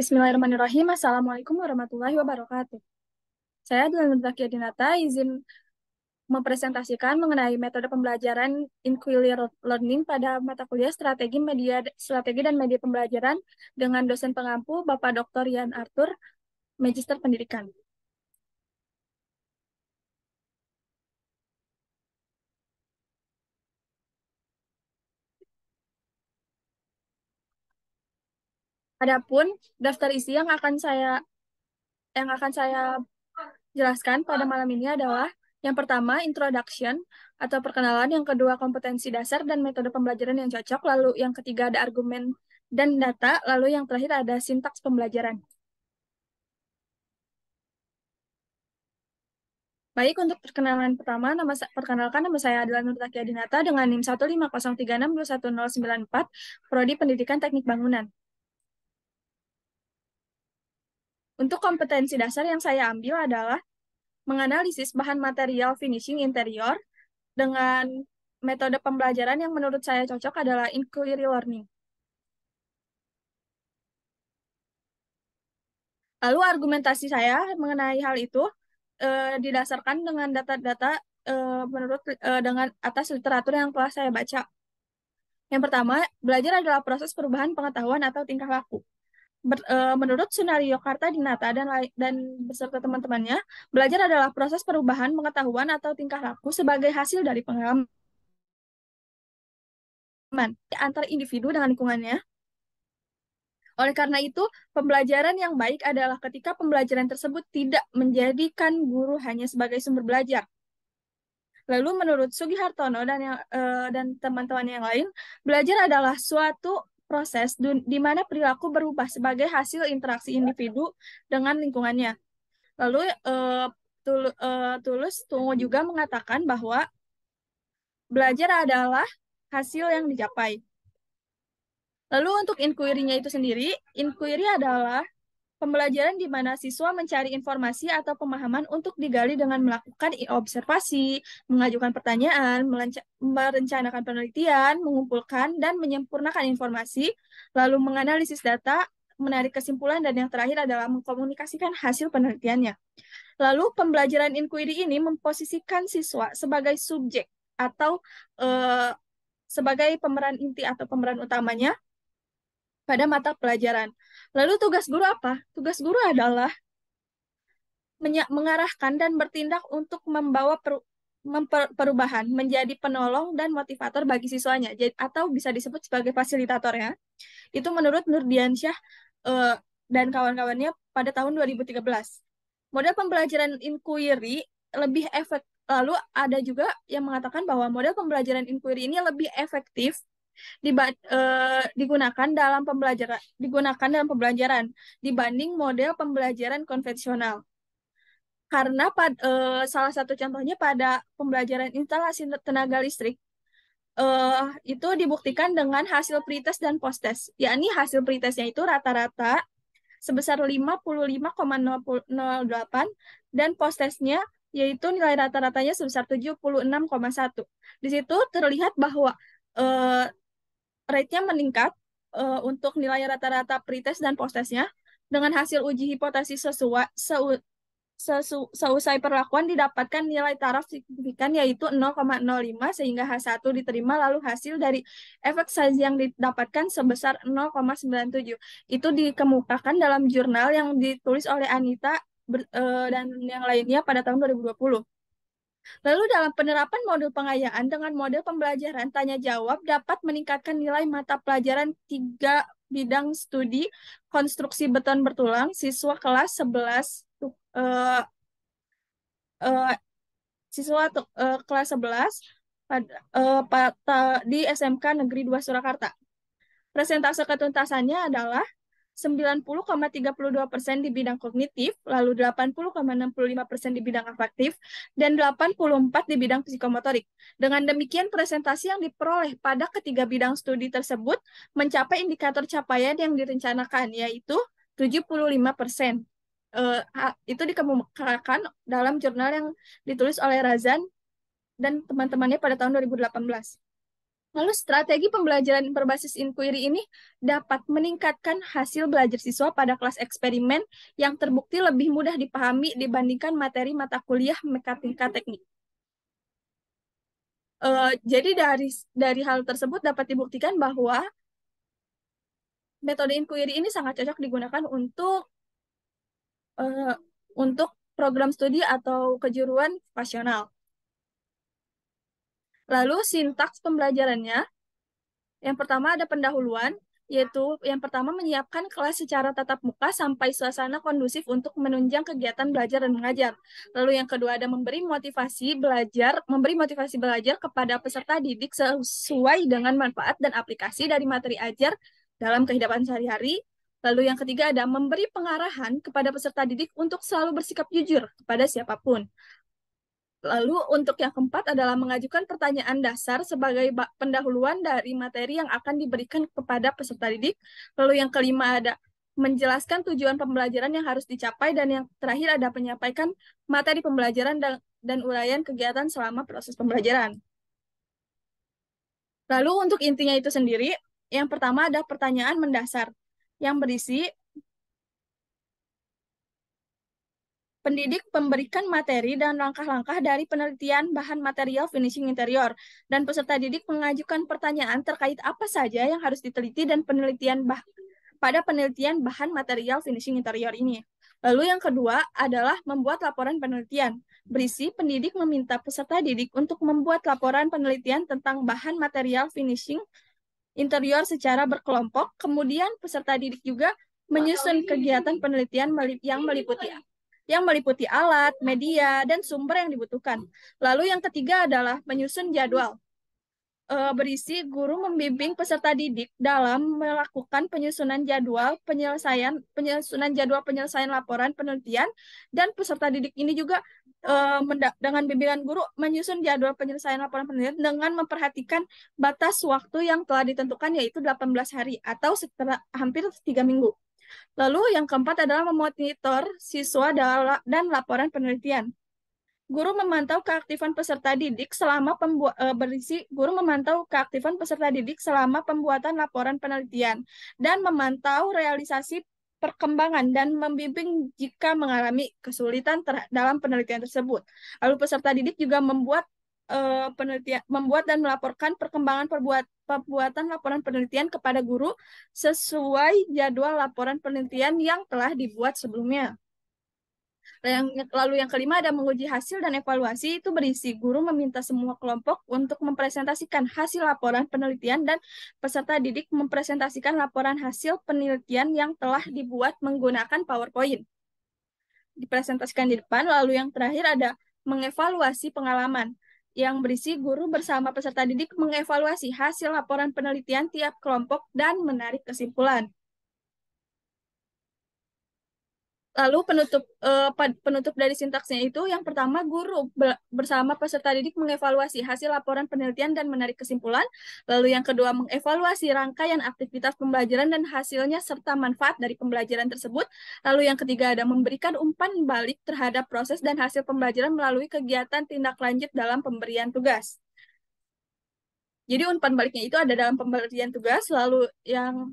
Bismillahirrahmanirrahim. Assalamualaikum warahmatullahi wabarakatuh. Saya Dilan Zakia Dinata, izin mempresentasikan mengenai metode pembelajaran inquiry learning pada mata kuliah strategi dan media pembelajaran dengan dosen pengampu Bapak Dr. Yan Arthur, Magister Pendidikan. Adapun daftar isi yang akan saya jelaskan pada malam ini adalah yang pertama, introduction atau perkenalan, yang kedua, kompetensi dasar dan metode pembelajaran yang cocok, lalu yang ketiga ada argumen dan data, lalu yang terakhir ada sintaks pembelajaran. Baik, untuk perkenalan pertama, perkenalkan nama saya adalah Nur Takia Dinata dengan NIM 15036211094, Prodi Pendidikan Teknik Bangunan. Untuk kompetensi dasar yang saya ambil adalah menganalisis bahan material finishing interior dengan metode pembelajaran yang menurut saya cocok adalah inquiry learning. Lalu argumentasi saya mengenai hal itu didasarkan dengan data-data dengan atas literatur yang telah saya baca. Yang pertama, belajar adalah proses perubahan pengetahuan atau tingkah laku. Menurut Sunario Kartadinata dan beserta teman-temannya, belajar adalah proses perubahan pengetahuan atau tingkah laku sebagai hasil dari pengalaman antar individu dengan lingkungannya. Oleh karena itu, pembelajaran yang baik adalah ketika pembelajaran tersebut tidak menjadikan guru hanya sebagai sumber belajar. Lalu menurut Sugihartono dan teman-teman yang lain, belajar adalah suatu proses di mana perilaku berubah sebagai hasil interaksi individu dengan lingkungannya. Lalu Tulus Tungo juga mengatakan bahwa belajar adalah hasil yang dicapai. Lalu untuk inquiry-nya itu sendiri, inquiry adalah pembelajaran di mana siswa mencari informasi atau pemahaman untuk digali dengan melakukan observasi, mengajukan pertanyaan, merencanakan penelitian, mengumpulkan dan menyempurnakan informasi, lalu menganalisis data, menarik kesimpulan, dan yang terakhir adalah mengkomunikasikan hasil penelitiannya. Lalu pembelajaran inquiry ini memposisikan siswa sebagai subjek atau sebagai pemeran inti atau pemeran utamanya pada mata pelajaran. Lalu tugas guru apa? Tugas guru adalah mengarahkan dan bertindak untuk membawa perubahan menjadi penolong dan motivator bagi siswanya, atau bisa disebut sebagai fasilitator ya. Itu menurut Nurdiansyah dan kawan-kawannya pada tahun 2013. Model pembelajaran inquiry lebih efektif. Lalu ada juga yang mengatakan bahwa model pembelajaran inquiry ini lebih efektif digunakan dalam pembelajaran dibanding model pembelajaran konvensional. Karena salah satu contohnya pada pembelajaran instalasi tenaga listrik itu dibuktikan dengan hasil pretest dan posttest, yakni hasil pretestnya itu rata-rata sebesar 55,08 dan posttestnya yaitu nilai rata-ratanya sebesar 76,1. Di situ terlihat bahwa rate-nya meningkat untuk nilai rata-rata pretest dan posttestnya dengan hasil uji hipotesis seusai perlakuan didapatkan nilai taraf signifikan yaitu 0,05 sehingga H1 diterima, lalu hasil dari efek size yang didapatkan sebesar 0,97. Itu dikemukakan dalam jurnal yang ditulis oleh Anita dan yang lainnya pada tahun 2020. Lalu dalam penerapan modul pengayaan dengan model pembelajaran tanya jawab dapat meningkatkan nilai mata pelajaran 3 bidang studi konstruksi beton bertulang siswa kelas 11 eh, eh, kelas 11 di SMK Negeri 2 Surakarta. Presentase ketuntasannya adalah 90,32% di bidang kognitif, lalu 80,65% di bidang afektif, dan 84% di bidang psikomotorik. Dengan demikian, presentasi yang diperoleh pada ketiga bidang studi tersebut mencapai indikator capaian yang direncanakan, yaitu 75%. Itu dikemukakan dalam jurnal yang ditulis oleh Razan dan teman-temannya pada tahun 2018. Lalu strategi pembelajaran berbasis inquiry ini dapat meningkatkan hasil belajar siswa pada kelas eksperimen yang terbukti lebih mudah dipahami dibandingkan materi mata kuliah mekanika teknik. Jadi dari hal tersebut dapat dibuktikan bahwa metode inquiry ini sangat cocok digunakan uh, untuk program studi atau kejuruan vokasional. Lalu sintaks pembelajarannya, yang pertama ada pendahuluan, yaitu yang pertama menyiapkan kelas secara tatap muka sampai suasana kondusif untuk menunjang kegiatan belajar dan mengajar. Lalu yang kedua ada memberi motivasi belajar kepada peserta didik sesuai dengan manfaat dan aplikasi dari materi ajar dalam kehidupan sehari-hari. Lalu yang ketiga ada memberi pengarahan kepada peserta didik untuk selalu bersikap jujur kepada siapapun. Lalu untuk yang keempat adalah mengajukan pertanyaan dasar sebagai pendahuluan dari materi yang akan diberikan kepada peserta didik. Lalu yang kelima ada menjelaskan tujuan pembelajaran yang harus dicapai, dan yang terakhir ada menyampaikan materi pembelajaran dan uraian kegiatan selama proses pembelajaran. Lalu untuk intinya itu sendiri, yang pertama ada pertanyaan mendasar yang berisi pendidik memberikan materi dan langkah-langkah dari penelitian bahan material finishing interior, dan peserta didik mengajukan pertanyaan terkait apa saja yang harus diteliti dan pada penelitian bahan material finishing interior ini. Lalu yang kedua adalah membuat laporan penelitian. Berisi pendidik meminta peserta didik untuk membuat laporan penelitian tentang bahan material finishing interior secara berkelompok. Kemudian peserta didik juga menyusun kegiatan penelitian yang meliputi alat, media, dan sumber yang dibutuhkan. Lalu yang ketiga adalah menyusun jadwal. Berisi guru membimbing peserta didik dalam melakukan penyusunan jadwal penyelesaian laporan penelitian, dan peserta didik ini juga dengan bimbingan guru menyusun jadwal penyelesaian laporan penelitian dengan memperhatikan batas waktu yang telah ditentukan, yaitu 18 hari atau setelah hampir 3 minggu. Lalu yang keempat adalah memonitor siswa dan laporan penelitian. Guru memantau keaktifan peserta didik selama pembuatan laporan penelitian dan memantau realisasi perkembangan dan membimbing jika mengalami kesulitan dalam penelitian tersebut. Lalu peserta didik juga membuat dan melaporkan perkembangan pembuatan laporan penelitian kepada guru sesuai jadwal laporan penelitian yang telah dibuat sebelumnya. Lalu yang kelima ada menguji hasil dan evaluasi, itu berisi guru meminta semua kelompok untuk mempresentasikan hasil laporan penelitian dan peserta didik mempresentasikan laporan hasil penelitian yang telah dibuat menggunakan PowerPoint. Dipresentasikan di depan. Lalu yang terakhir ada mengevaluasi pengalaman, yang berisi guru bersama peserta didik mengevaluasi hasil laporan penelitian tiap kelompok dan menarik kesimpulan. Lalu penutup dari sintaksnya itu, yang pertama guru bersama peserta didik mengevaluasi hasil laporan penelitian dan menarik kesimpulan. Lalu yang kedua mengevaluasi rangkaian aktivitas pembelajaran dan hasilnya serta manfaat dari pembelajaran tersebut. Lalu yang ketiga ada memberikan umpan balik terhadap proses dan hasil pembelajaran melalui kegiatan tindak lanjut dalam pemberian tugas. Jadi umpan baliknya itu ada dalam pemberian tugas. Lalu yang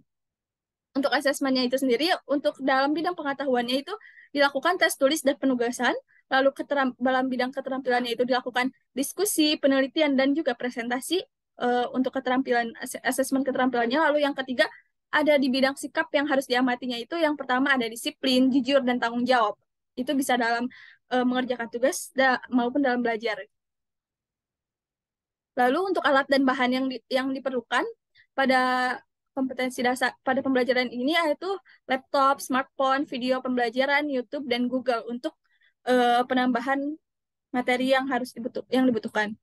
untuk asesmennya itu sendiri, untuk dalam bidang pengetahuannya itu dilakukan tes tulis dan penugasan, lalu dalam bidang keterampilannya itu dilakukan diskusi, penelitian, dan juga presentasi untuk keterampilan, asesmen keterampilannya. Lalu yang ketiga, ada di bidang sikap yang harus diamatinya itu, yang pertama ada disiplin, jujur, dan tanggung jawab. Itu bisa dalam mengerjakan tugas maupun dalam belajar. Lalu untuk alat dan bahan yang diperlukan pada kompetensi dasar pada pembelajaran ini yaitu laptop, smartphone, video pembelajaran, YouTube, dan Google untuk penambahan materi yang dibutuhkan.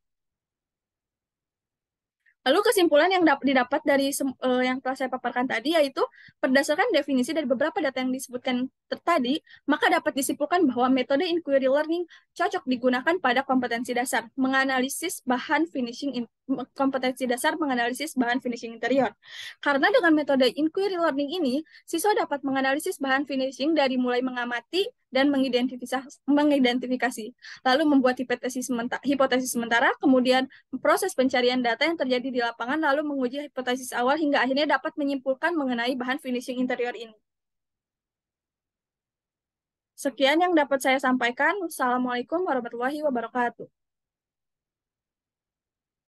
Lalu kesimpulan yang didapat dari yang telah saya paparkan tadi, yaitu berdasarkan definisi dari beberapa data yang disebutkan tadi, maka dapat disimpulkan bahwa metode inquiry learning cocok digunakan pada kompetensi dasar menganalisis bahan finishing interior. Karena dengan metode inquiry learning ini, siswa dapat menganalisis bahan finishing dari mulai mengamati dan mengidentifikasi, lalu membuat hipotesis sementara, kemudian proses pencarian data yang terjadi di lapangan, lalu menguji hipotesis awal hingga akhirnya dapat menyimpulkan mengenai bahan finishing interior ini. Sekian yang dapat saya sampaikan. Wassalamualaikum warahmatullahi wabarakatuh.